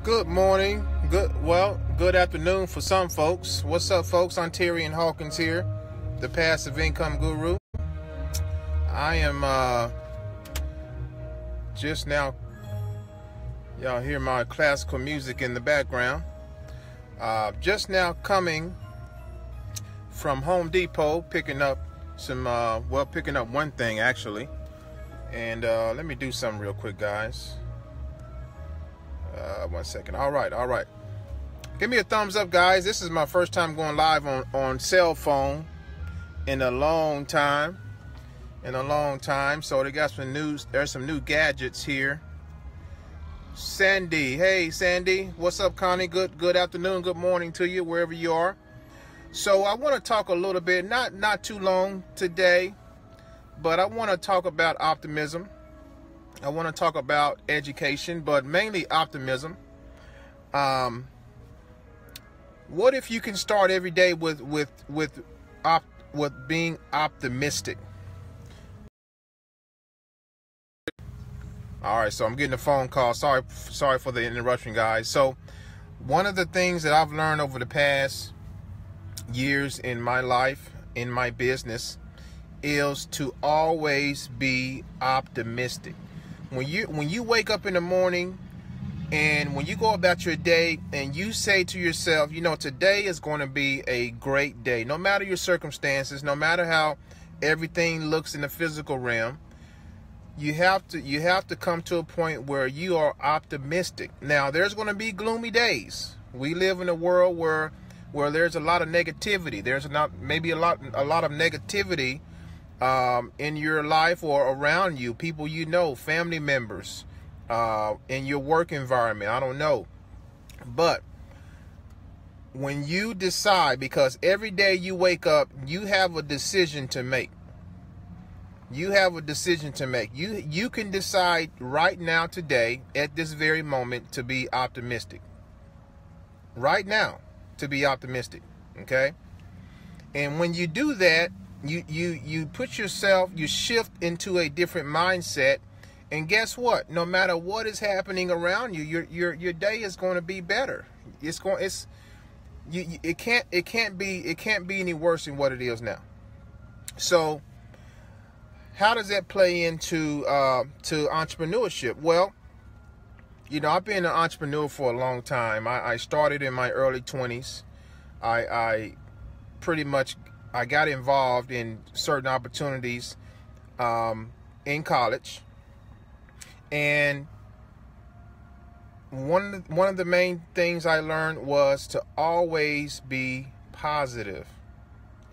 Good morning, good afternoon for some folks. What's up, folks? Ontarian Hawkins here, the passive income guru. I am just now, y'all hear my classical music in the background. Just now coming from Home Depot, picking up some, picking up one thing actually. And let me do something real quick, guys. 1 second. All right. Give me a thumbs up, guys. This is my first time going live on cell phone in a long time. So they got some news. There's some new gadgets here. Sandy, hey Sandy, what's up, Connie? Good afternoon, good morning to you wherever you are. So I want to talk a little bit, not too long today, but I want to talk about optimism. I want to talk about education, but mainly optimism. What if you can start every day with being optimistic? All right, so I'm getting a phone call. Sorry for the interruption, guys. So one of the things that I've learned over the past years in my life, in my business, is to always be optimistic. When you wake up in the morning and when you go about your day and you say to yourself, you know, today is going to be a great day, no matter your circumstances, no matter how everything looks in the physical realm, you have to come to a point where you are optimistic. Now, there's going to be gloomy days. We live in a world where there's a lot of negativity. There's maybe a lot of negativity in your life or around you, people you know, family members, in your work environment, I don't know. But when you decide, because every day you wake up, you have a decision to make. You can decide right now, today, at this very moment, to be optimistic. Right now, to be optimistic, okay? And when you do that, you put yourself, you shift into a different mindset, and guess what? No matter what is happening around you, your day is going to be better. It can't be any worse than what it is now. So how does that play into to entrepreneurship? Well, you know, I've been an entrepreneur for a long time. I started in my early 20s. I pretty much got involved in certain opportunities in college, and one of the main things I learned was to always be positive.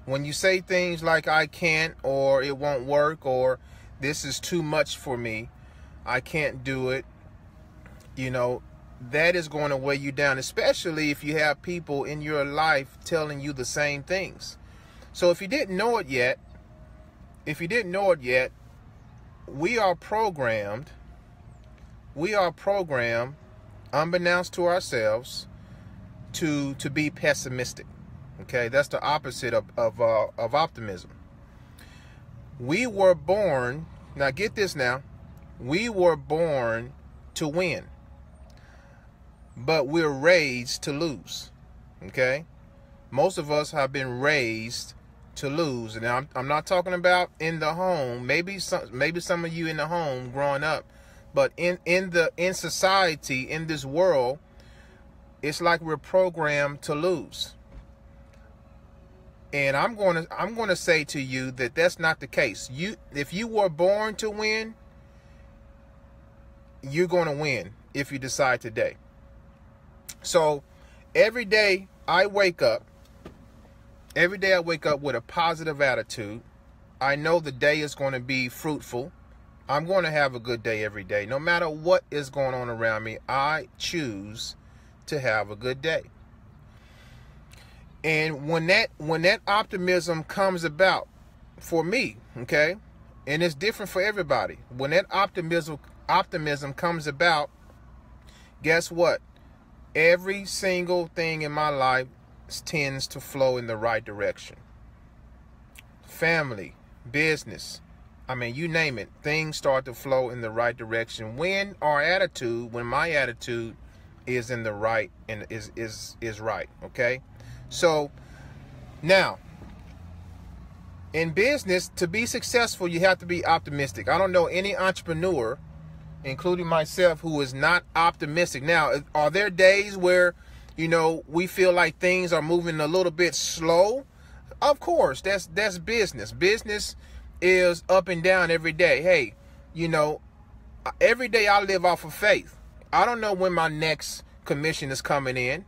When you say things like I can't, or it won't work, or this is too much for me, I can't do it, you know, that is going to weigh you down, especially if you have people in your life telling you the same things. So if you didn't know it yet, we are programmed, unbeknownst to ourselves, to be pessimistic. Okay, that's the opposite of optimism. We were born, now get this now, we were born to win, but we're raised to lose. Okay, most of us have been raised to lose. And I'm not talking about in the home. Maybe some of you in the home growing up, but in society, in this world, it's like we're programmed to lose. And I'm going to say to you that that's not the case. If you were born to win, you're going to win if you decide today. So every day I wake up with a positive attitude. I know the day is going to be fruitful. I'm going to have a good day every day. No matter what is going on around me, I choose to have a good day. And when that optimism comes about for me, okay, and it's different for everybody. When that optimism comes about, guess what? Every single thing in my life tends to flow in the right direction. Family, business, I mean, you name it, things start to flow in the right direction when my attitude is in the right and is right. Okay, so now in business, to be successful, you have to be optimistic. I don't know any entrepreneur, including myself, who is not optimistic. Now, are there days where, you know, we feel like things are moving a little bit slow? Of course, that's business. Business is up and down every day. Hey, you know, every day I live off of faith. I don't know when my next commission is coming in.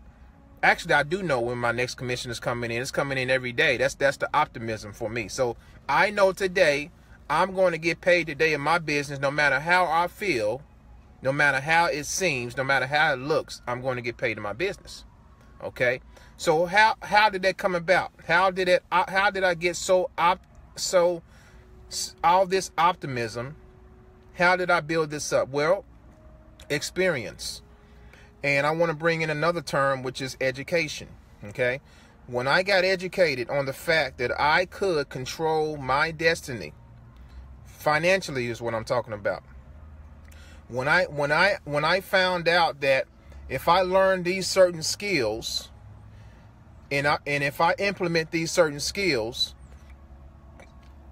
Actually, I do know when my next commission is coming in. It's coming in every day. That's the optimism for me. So I know today I'm going to get paid today in my business, no matter how I feel, no matter how it seems, no matter how it looks. I'm going to get paid in my business. Okay. So how did that come about? How did I get all this optimism? How did I build this up? Well, experience. And I want to bring in another term, which is education. Okay. When I got educated on the fact that I could control my destiny, financially is what I'm talking about. When I found out that if I learn these certain skills and if I implement these certain skills,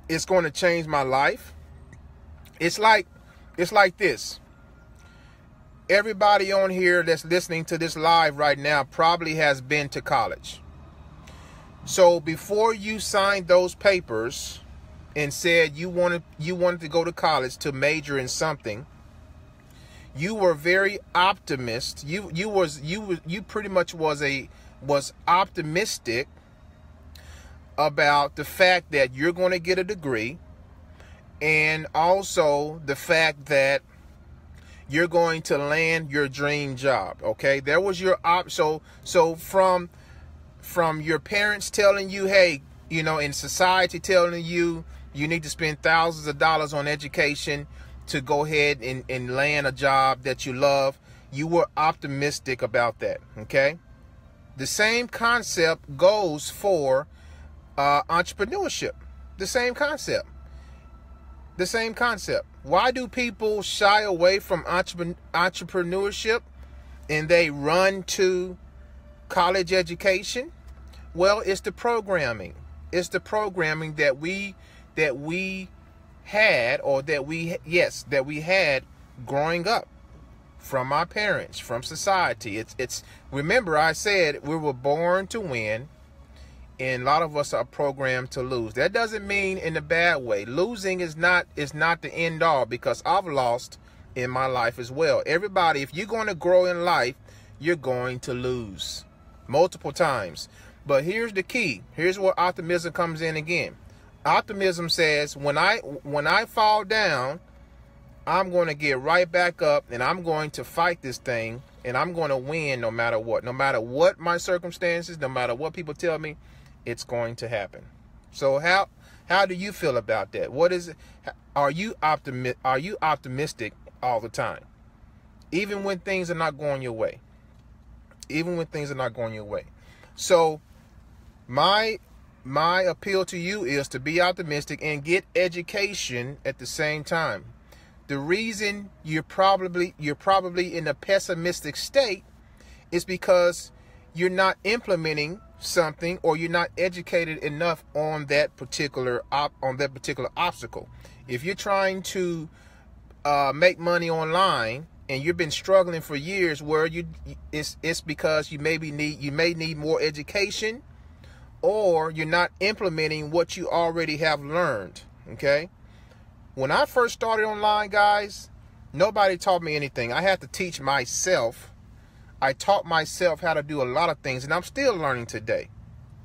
it's going to change my life. It's like this. Everybody on here that's listening to this live right now probably has been to college. So before you signed those papers and said you wanted to go to college to major in something, you were very optimist. You pretty much was optimistic about the fact that you're going to get a degree, and also the fact that you're going to land your dream job. Okay, there was your so from your parents telling you, hey, you know, in society telling you you need to spend thousands of dollars on education to go ahead and land a job that you love, you were optimistic about that. Okay, the same concept goes for entrepreneurship. The same concept. Why do people shy away from entrepreneurship and they run to college education? Well, it's the programming. It's the programming that we had growing up from our parents, from society. It's remember I said we were born to win, and a lot of us are programmed to lose. That doesn't mean in a bad way. Losing is not the end all, because I've lost in my life as well. Everybody, if you're going to grow in life, you're going to lose multiple times. But here's the key. Here's where optimism comes in again. Optimism says, when I fall down, I'm going to get right back up, and I'm going to fight this thing, and I'm going to win no matter what. No matter what my circumstances, no matter what people tell me, it's going to happen. So how do you feel about that? What is it? Are you optimistic all the time, even when things are not going your way? Even when things are not going your way. So my appeal to you is to be optimistic and get education at the same time. The reason you're probably in a pessimistic state is because you're not implementing something, or you're not educated enough on that particular obstacle. If you're trying to make money online and you've been struggling for years, where it's because you may need more education, or you're not implementing what you already have learned. Okay, when I first started online, guys, nobody taught me anything. I had to teach myself. I taught myself how to do a lot of things, and I'm still learning today.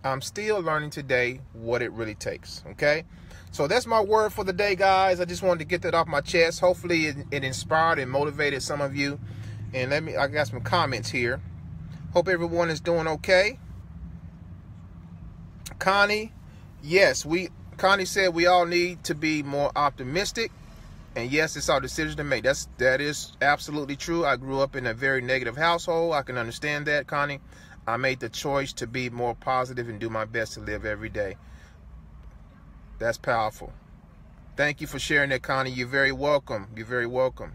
What it really takes. Okay, so that's my word for the day, guys. I just wanted to get that off my chest. Hopefully it inspired and motivated some of you. And I got some comments here. Hope everyone is doing okay. Connie, yes, Connie said we all need to be more optimistic. And yes, it's our decision to make. That is absolutely true. I grew up in a very negative household. I can understand that, Connie. I made the choice to be more positive and do my best to live every day. That's powerful. Thank you for sharing that, Connie. You're very welcome. You're very welcome.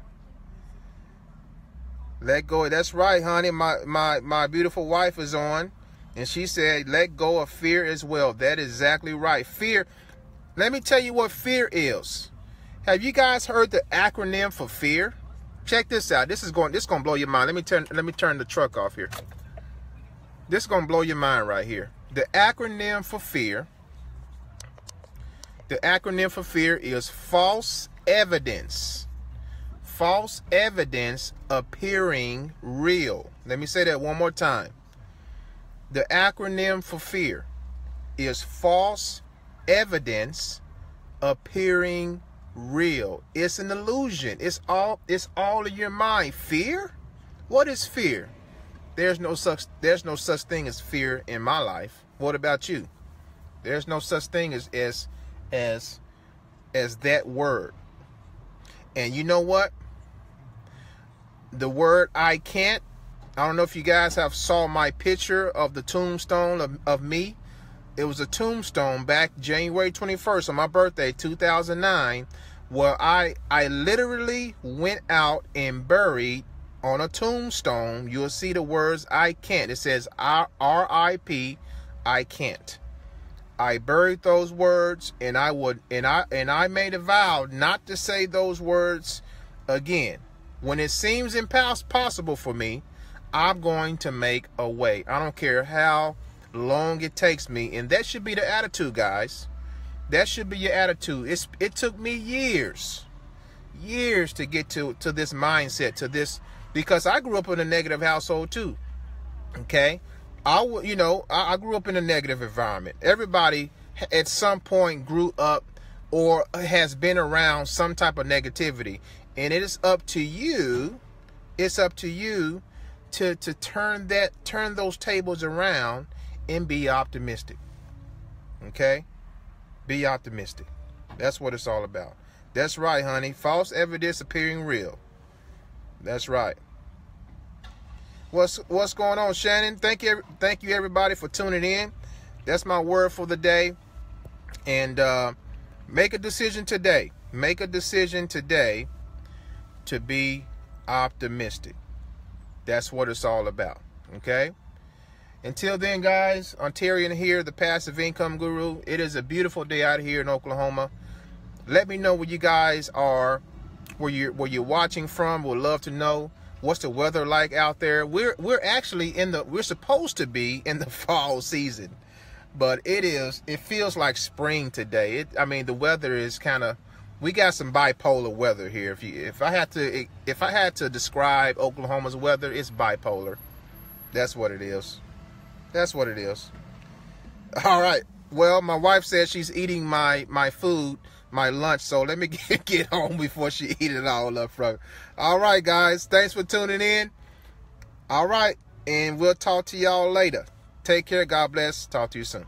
Let go. That's right, honey. My beautiful wife is on, and she said, let go of fear as well. That is exactly right. Fear. Let me tell you what fear is. Have you guys heard the acronym for fear? Check this out. This is going to blow your mind. Let me turn the truck off here. This is going to blow your mind right here. The acronym for fear. The acronym for fear is false evidence. False evidence appearing real. Let me say that one more time. The acronym for fear is false evidence appearing real. It's an illusion. It's all in your mind. Fear? What is fear? There's no such thing as fear in my life. What about you? There's no such thing as that word. And you know what? The word I can't. I don't know if you guys have saw my picture of the tombstone of me. It was a tombstone back January 21st on my birthday, 2009, where I literally went out and buried on a tombstone. You'll see the words I can't. It says R.I.P. I can't. I buried those words, and I made a vow not to say those words again. When it seems impossible for me, I'm going to make a way. I don't care how long it takes me. And that should be the attitude, guys. That should be your attitude. It took me years to get to this mindset, to this, because I grew up in a negative household too. Okay? I grew up in a negative environment. Everybody at some point grew up or has been around some type of negativity. And it is up to you. It's up to you to turn those tables around and be optimistic. Okay? Be optimistic. That's what it's all about. That's right, honey. False evidence appearing real. That's right. What's going on, Shannon? Thank you everybody for tuning in. That's my word for the day. And make a decision today. Make a decision today to be optimistic. That's what it's all about. Okay? Until then, guys, Ontarian here, the Passive Income Guru. It is a beautiful day out here in Oklahoma. Let me know where you guys are, where you're watching from. We'd love to know. What's the weather like out there? We're actually we're supposed to be in the fall season, but it feels like spring today. The weather is we got some bipolar weather here. If I had to describe Oklahoma's weather, it's bipolar. That's what it is. That's what it is. All right. Well, my wife said she's eating my food, my lunch, so let me get home before she eat it all up front. All right, guys. Thanks for tuning in. All right. And we'll talk to y'all later. Take care. God bless. Talk to you soon.